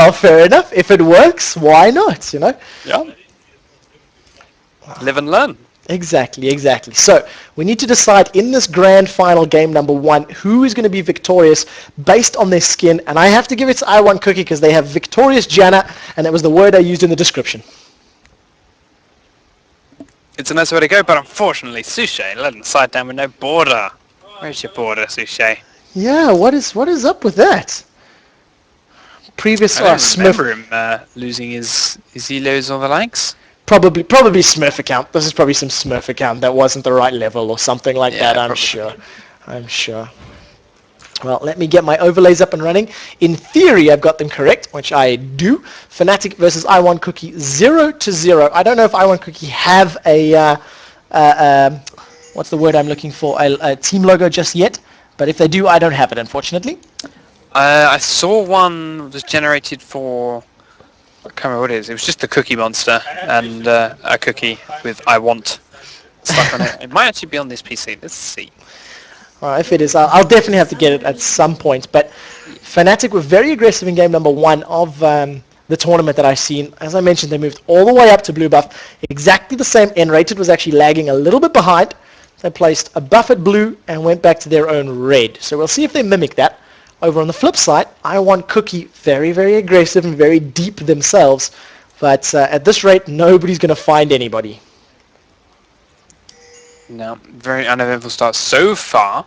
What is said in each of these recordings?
well, fair enough. If it works, why not, you know? Yeah. Live and learn. Exactly. So we need to decide in this grand final game number 1 who is going to be victorious based on their skin, and I have to give it to I1 Cookie because they have victorious Janna, and that was the word I used in the description. It's a nice way to go, but unfortunately, Sushi let him side down with no border. Where's your border, Sushi? Yeah, what is up with that? Previous I don't Smith. remember him losing his elos or the likes. Probably Smurf account. This is probably some Smurf account that wasn't the right level or something like that, I'm sure. Well, let me get my overlays up and running. In theory, I've got them correct, which I do. Fnatic versus I1 Cookie 0-0. I don't know if I1 Cookie have a, what's the word I'm looking for, a team logo just yet. But if they do, I don't have it, unfortunately. I saw one was generated for, I can't remember what it is. It was just the Cookie Monster and a cookie with I want stuck on it. It might actually be on this PC. Let's see. If it is, I'll definitely have to get it at some point. But Fnatic were very aggressive in game number 1 of the tournament that I've seen. As I mentioned, they moved all the way up to blue buff. Exactly the same. N-rated was actually lagging a little bit behind. They placed a buff at blue and went back to their own red. So we'll see if they mimic that. Over on the flip side, I want Cookie very, very aggressive and very deep themselves. But at this rate, nobody's going to find anybody. No, very uneventful start so far.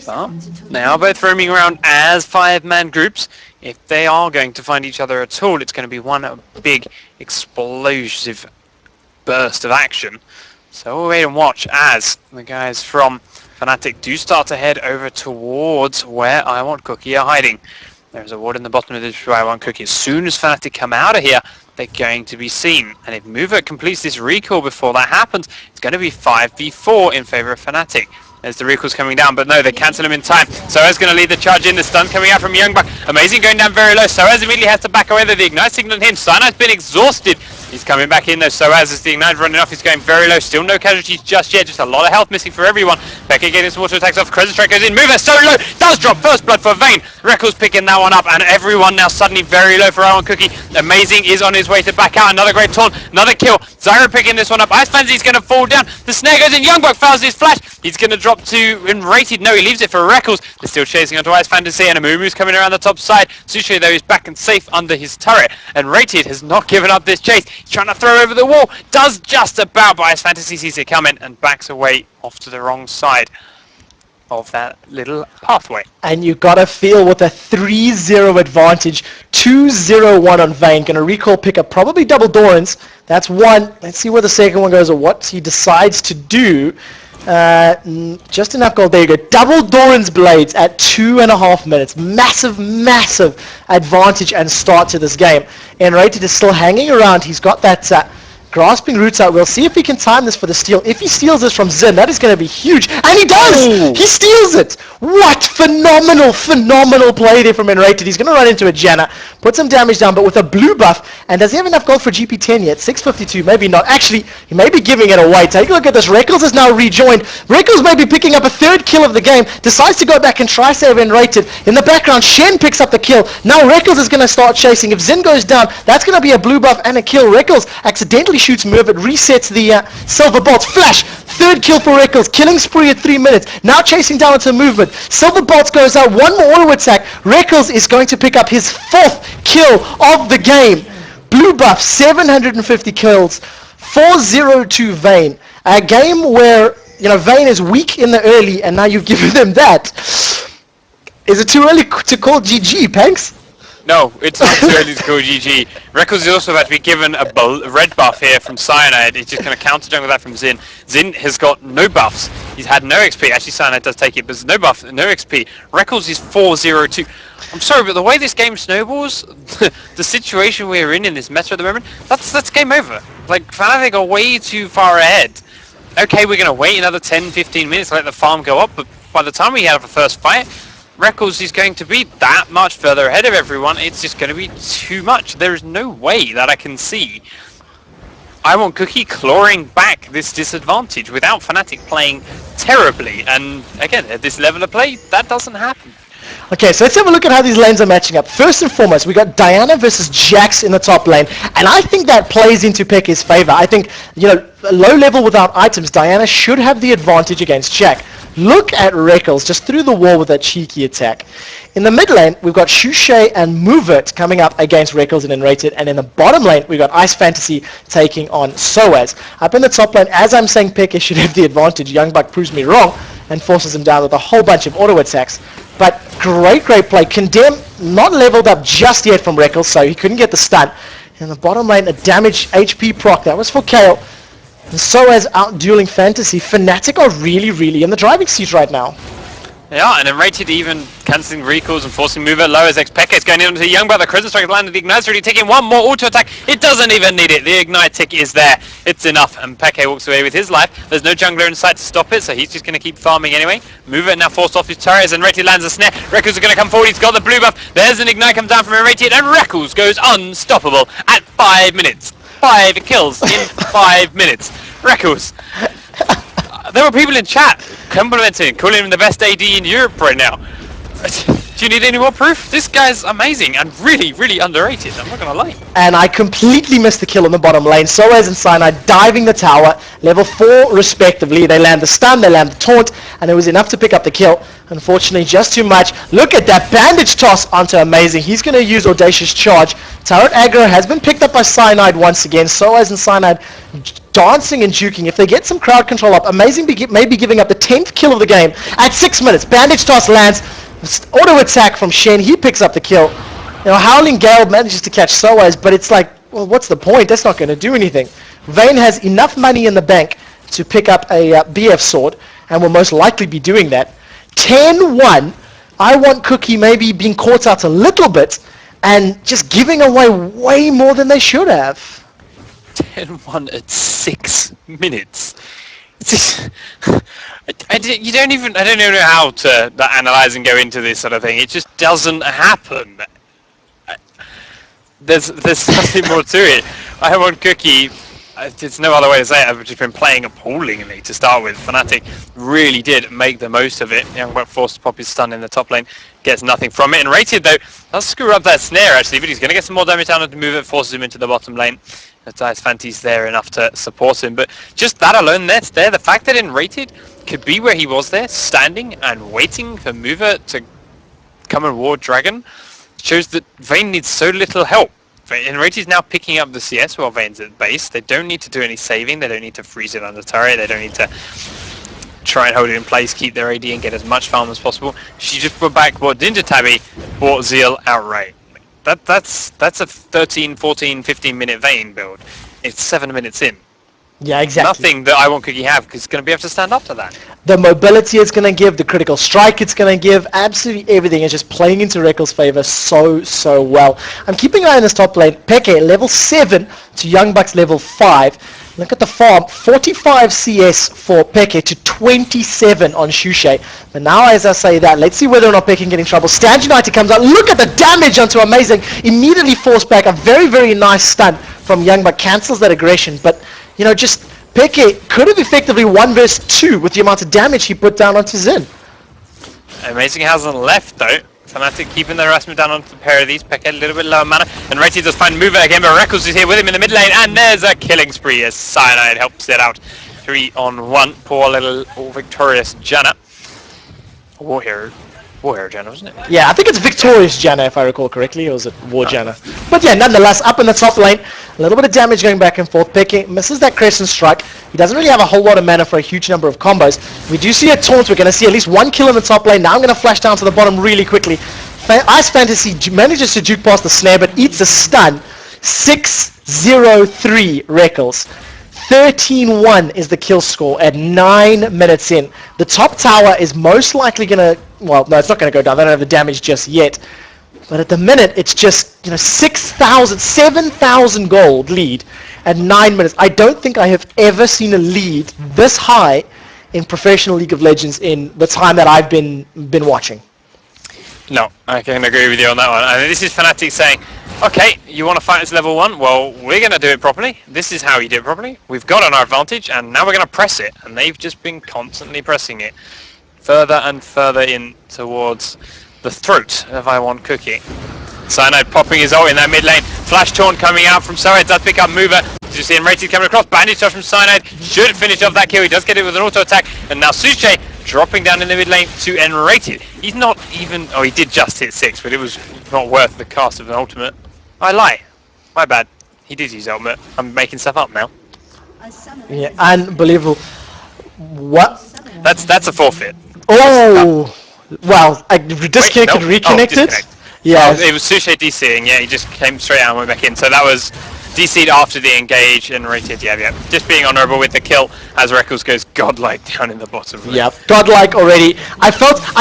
But now both roaming around as 5-man groups. If they are going to find each other at all, it's going to be one big explosive burst of action. So we'll wait and watch as the guys from Fnatic do start to head over towards where I Want Cookie are hiding. There's a ward in the bottom of this for I Want Cookie. As soon as Fnatic come out of here, they're going to be seen. And if Mover completes this recall before that happens, it's going to be 5v4 in favor of Fnatic. There's the recalls coming down, but no, they cancel him in time. Soaz going to lead the charge in. The stun coming out from Youngbuck. Amazing going down very low. Soaz immediately has to back away. The Ignite signal on him. Cyanide has been exhausted. He's coming back in though. Soaz as the Ignite running off. He's going very low. Still no casualties just yet. Just a lot of health missing for everyone. Becca getting some water attacks off. Crescent Strike goes in. Mover so low. Does drop first blood for Vayne. Rekkles picking that one up. And everyone now suddenly very low for I Want Cookie. Amazing is on his way to back out. Another great taunt. Another kill. Zyra picking this one up. Ice Fancy's going to fall down. The snare goes in. Youngbuck fouls his flash. He's going to drop to Rated. No, he leaves it for Rekkles. They're still chasing onto Ice Fantasy, and Amumu's coming around the top side. Sushi, though, is back and safe under his turret, and Rated has not given up this chase. He's trying to throw over the wall. Does just about, but Ice Fantasy sees it coming and backs away off to the wrong side of that little pathway. And you gotta feel with a 3-0 advantage, 2-0-1 on Vayne. Gonna recall pick up probably double Dorans. That's one. Let's see where the second one goes or what he decides to do. Just enough gold. There you go. Double Doran's Blades at 2.5 minutes. Massive advantage and start to this game. And Rated is still hanging around. He's got that grasping roots out. We'll see if he can time this for the steal. If he steals this from Zin, that is going to be huge. And he does! Ooh. He steals it! What phenomenal play there from Enrated. He's going to run into a Janna, put some damage down, but with a blue buff. And does he have enough gold for GP10 yet? 652, maybe not. Actually, he may be giving it away. Take a look at this. Rekkles is now rejoined. Rekkles may be picking up a 3rd kill of the game. Decides to go back and try save Enrated. In the background, Shen picks up the kill. Now Rekkles is going to start chasing. If Zin goes down, that's going to be a blue buff and a kill. Rekkles accidentally shoots Merv. It resets the Silver Bolts. Flash! 3rd kill for Rekkles. Killing spree at 3 minutes. Now chasing down into movement. Silver Bolts goes out. One more auto attack. Rekkles is going to pick up his 4th kill of the game. Blue buff, 750 kills. 4-0 to Vayne. A game where, you know, Vayne is weak in the early and now you've given them that. Is it too early to call GG, Panks? No, it's not too early to call GG. Rekkles is also about to be given a red buff here from Cyanide. He's just going to counter jungle that from Zin. Zin has got no buffs. He's had no XP. Actually, Cyanide does take it, but there's no buff, no XP. Rekkles is 4-0-2. I'm sorry, but the way this game snowballs, the situation we're in this meta at the moment, that's game over. Like, Fnatic are way too far ahead. Okay, we're going to wait another 10-15 minutes to let the farm go up, but by the time we have a first fight, Rekkles is going to be that much further ahead of everyone. It's just going to be too much. There is no way that I can see I Want Cookie clawing back this disadvantage without Fnatic playing terribly. And again, at this level of play, that doesn't happen. Okay, so let's have a look at how these lanes are matching up. First and foremost, we got Diana versus Jax in the top lane, and I think that plays into Peke's favor. I think, low level without items, Diana should have the advantage against Jack. Look at Rekkles just through the wall with that cheeky attack. In the mid lane, we've got Shushay and Moveit coming up against Rekkles and Enrated, and in the bottom lane, we've got Ice Fantasy taking on Soaz. Up in the top lane, as I'm saying Peke should have the advantage, Youngbuck proves me wrong and forces him down with a whole bunch of auto attacks. But great play. Condemn not leveled up just yet from Rekkles, so he couldn't get the stun. In the bottom lane, a damage HP proc. That was for Kale. And so as out dueling Fantasy, Fnatic are really in the driving seat right now. Yeah, and Enrated even cancelling Rekkles and forcing Moveit low as Peke is going into the Youngbuck. The Crimson Strike landed, the Ignite's already taking one more auto attack. It doesn't even need it. The Ignite tick is there. It's enough, and Peke walks away with his life. There's no jungler in sight to stop it, so he's just going to keep farming anyway. Moveit now forced off his turret as Enrated lands a snare. Rekkles are going to come forward. He's got the blue buff. There's an Ignite comes down from Enrated, and Rekkles goes unstoppable at 5 minutes. 5 kills in 5 minutes. Rekkles. There were people in chat complimenting, calling him the best AD in Europe right now. Do you need any more proof? This guy's amazing and really underrated, I'm not gonna lie. And I completely missed the kill in the bottom lane. Soaz and Cyanide diving the tower, level 4 respectively. They land the stun, they land the taunt, and it was enough to pick up the kill. Unfortunately, just too much. Look at that bandage toss onto Amazing. He's going to use Audacious Charge. Turret aggro has been picked up by Cyanide once again. Soaz and Cyanide dancing and juking. If they get some crowd control up, Amazing may be giving up the 10th kill of the game at 6 minutes. Bandage toss lands. Auto attack from Shen. He picks up the kill. Howling Gale manages to catch Soaz, but it's like, well, what's the point? That's not going to do anything. Vayne has enough money in the bank to pick up a BF sword, and will most likely be doing that. 10-1. I want Cookie maybe being caught out a little bit, and just giving away way more than they should have. 10-1 at 6 minutes. I don't even know how to analyze and go into this sort of thing. It just doesn't happen. There's nothing more to it. I want Cookie. There's no other way to say it. I've just been playing appallingly to start with. Fnatic really did make the most of it. Youngbuck forced to pop his stun in the top lane, gets nothing from it. And Rated though, does screw up that snare actually, but he's going to get some more damage down and move it, forces him into the bottom lane. Ice Fanty's there enough to support him, but just that alone, that's there. The fact that Enrated could be where he was there, standing and waiting for Mover to come and ward Dragon, shows that Vayne needs so little help. Enrated's now picking up the CS while Vayne's at base. They don't need to do any saving, they don't need to freeze it under turret, they don't need to try and hold it in place, keep their AD and get as much farm as possible. She just put back what Ninja Tabby bought Zeal outright. That's a 13, 14, 15 minute Vayne build. It's 7 minutes in. Yeah, exactly. Nothing that I want Cookie have, because it's going to be able to stand up to that. The mobility it's going to give, the critical strike it's going to give, absolutely everything is just playing into Rekkles' favor so well. I'm keeping an eye on this top lane. Peke, level 7 to Youngbuck's level 5. Look at the farm, 45 CS for Peke to 27 on Shushay. But now as I say that, let's see whether or not Peke can get in trouble. Stand United comes out, look at the damage onto Amazing. Immediately forced back, a very nice stun from Youngbuck, cancels that aggression. But, just Peke could have effectively 1 versus 2 with the amount of damage he put down onto Zin. Amazing hasn't left though. Fnatic keeping their harassment down onto the pair of these. Peke a little bit lower mana, and Rated does find Mover again, but Rekkles is here with him in the mid lane, and there's a killing spree as Cyanide helps it out. 3-on-1. Poor little victorious Janna. War hero Janna, wasn't it? Yeah, I think it's Victorious Janna if I recall correctly, or was it War Janna? But yeah, nonetheless, up in the top lane, a little bit of damage going back and forth. Peke misses that Crescent Strike. He doesn't really have a whole lot of mana for a huge number of combos. We do see a taunt. We're going to see at least 1 kill in the top lane. Now I'm going to flash down to the bottom really quickly. Ice Fantasy manages to juke past the snare, but eats a stun. 6-0-3 Rekkles. 13-1 is the kill score at 9 minutes in. The top tower is most likely going to... Well, no, it's not going to go down. They don't have the damage just yet. But at the minute, it's just, 6,000, 7,000 gold lead at 9 minutes. I don't think I have ever seen a lead this high in professional League of Legends in the time that I've been watching. No, I can agree with you on that one. I mean, this is Fnatic saying, okay, you want to fight as level 1? Well, we're going to do it properly. This is how you do it properly. We've got on our advantage, and now we're going to press it. And they've just been constantly pressing it further and further in towards the throat of I Want Cookie. Cyanide popping his ult in that mid lane. Flash taunt coming out from Soed. Does pick up Mover. You see him rated coming across. Bandage shot from Cyanide. Should finish off that kill. He does get it with an auto attack. And now Suche dropping down in the mid lane to end rated. He's not even. Oh, he did just hit 6, but it was not worth the cost of an ultimate. I lie. My bad. He did use ultimate. I'm making stuff up now. Yeah, unbelievable. What? That's a forfeit. Oh! Well, I disconnected, Wait, no. reconnected. Disconnect. Yeah. Oh, it was Suche DCing, yeah, he just came straight out and went back in. So that was DC'd after the engage and rated, yeah. Just being honourable with the kill as Rekkles goes godlike down in the bottom lane. Yeah, godlike already. I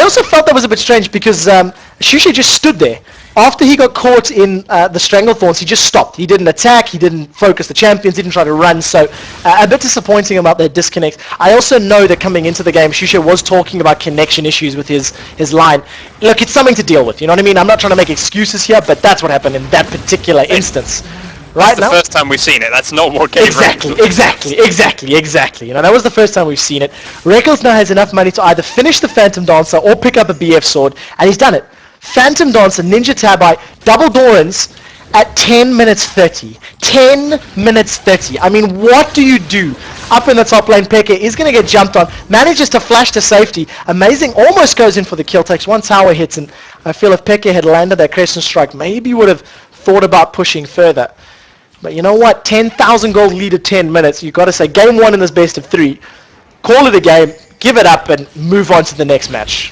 also felt that was a bit strange because Shusha just stood there. After he got caught in the Stranglethorns, he just stopped. He didn't attack, he didn't focus the champions, didn't try to run, so a bit disappointing about that disconnect. I also know that coming into the game, Shusha was talking about connection issues with his line. Look, it's something to deal with, you know what I mean? I'm not trying to make excuses here, but that's what happened in that particular instance. Right now? That's the first time we've seen it. That's not what gave Exactly. You know, that was the first time we've seen it. Rekkles now has enough money to either finish the Phantom Dancer or pick up a BF sword, and he's done it. Phantom Dancer, Ninja Tabi, double Dorans at 10 minutes 30. 10 minutes 30. I mean, what do you do? Up in the top lane, Pekka is going to get jumped on. Manages to flash to safety. Amazing. Almost goes in for the kill. Takes one tower hits, and I feel if Pekka had landed that Crescent Strike, maybe would have thought about pushing further. But you know what? 10,000 gold lead at 10 minutes. You've got to say, game 1 in this best of 3. Call it a game, give it up, and move on to the next match.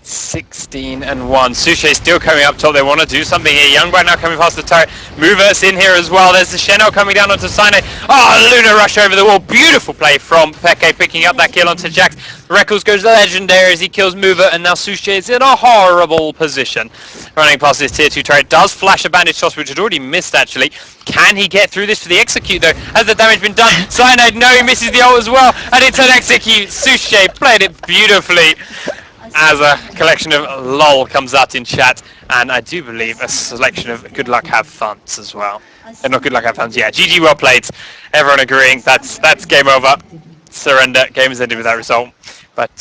16-1. Suche still coming up top. They want to do something here. Youngblood now coming past the turret. Mover's in here as well. There's the Shenel coming down onto Cyanide. Oh, Luna rush over the wall. Beautiful play from Peke picking up that kill onto Jax. Rekkles goes legendary as he kills Mover, and now Suche is in a horrible position. Running past this tier 2 turret. Does flash a bandage toss, which had already missed actually. Can he get through this for the execute though? Has the damage been done? Cyanide, no, he misses the ult as well. And it's an execute. Suche played it beautifully. As a collection of lol comes out in chat, and I do believe a selection of good luck have funs as well. Not good luck have funs, yeah. GG, well played. Everyone agreeing that's game over. Surrender. Game is ended with that result. But